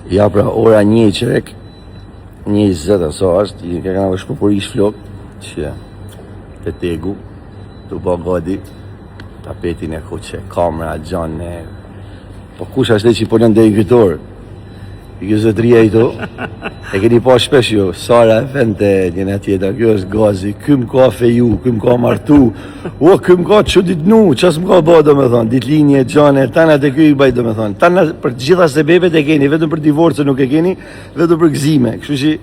Ja pra ora 1 qerek, 1:20 aso është, i ka kanë shpupurish flok, që të tegu, të bo godi, tapetin e kuqe, kamera, gjanë, po kush ashtë që i ponën dhe i kytor, i kjo zëtëria i to, e keni pa shpesh jo, Sara e fente njëna tjetër, kjo është gazi, këm ka feju, këm ka martu, këm ka që ditnu, qas më ka ba do me thonë, ditlinje, gjane, tanat e kjo i baj do me thonë, tanat për gjitha sebebet e keni, vetëm për divorce nuk e keni, vetëm për gzime, kështu që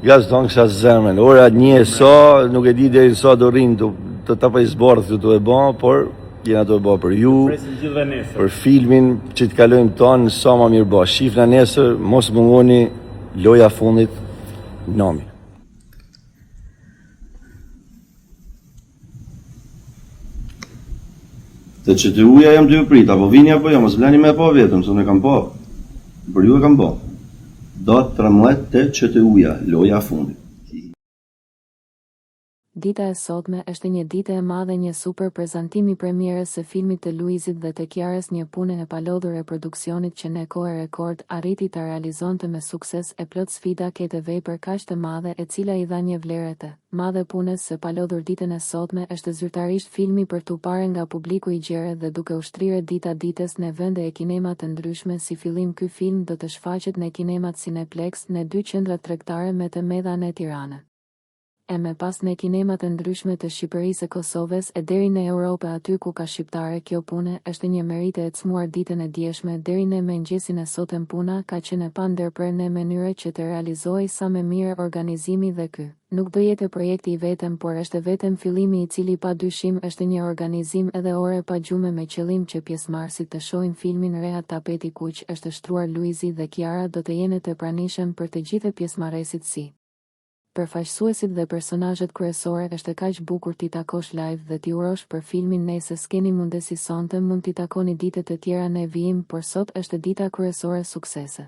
gaz të hangë sa zemën, ora 1 sa, nuk e di dhe sa do rinë të tapa i zbardhë të e ba, por jena të e ba për ju, për filmin që të kalojmë tonë, sa ma mirë ba. Shifna nesër, mos mungoni, loja fundit, nami. Të që të uja jam të ju prit, apo vini apo jam, mos bleni me pa vetëm, se unë e kam pa. Për ju e kam pa. Do 13 të që të uja, loja fundit. Dita e sotme është një ditë e madhe, një super prezantim i premierës së filmit të Luizit dhe të Kiarës, një punë e palodhur e produksionit që në kohë rekord arriti ta realizonte me sukses e plot sfida këtë vepër kaq të madhe e cila i dha një vlerë të madhe punës së palodhur. Ditën e sotme është zyrtarisht filmi për tu parë nga publiku i gjerë dhe duke ushtrirë dita ditës në vende e kinema të ndryshme. Si fillim, ky film do të shfaqet në kinemat Cineplex në 2 qendra tregtare me të mëdha në Tiranë, e me pas në kinemat të ndryshme të Shqipërisë e Kosovës e deri në Europë aty ku ka shqiptare. Kjo punë është një meritë e cmuar ditën e djeshme deri në mëngjesin e sotëm. Puna ka qenë pa ndërprerje në mënyrë që të realizohej sa më mirë organizimi dhe ky nuk do jetë projekti i vetëm, por është vetëm fillimi, i cili pa dyshim është një organizim edhe ore pa gjume me qëllim që pjesëmarrësit të shohin filmin. Rehat tapeti kuq është shtruar, Luizi dhe Kiara do të jenë të pranishëm për të gjithë pjesëmarrësit si përfaqësuesit dhe personazhet kryesore. Është kaq bukur t'i takosh live dhe t'i urosh për filmin. Nëse s'keni mundësi sonte, mund t'i takoni ditët e tjera në vijim, por sot është dita kryesore. Suksese!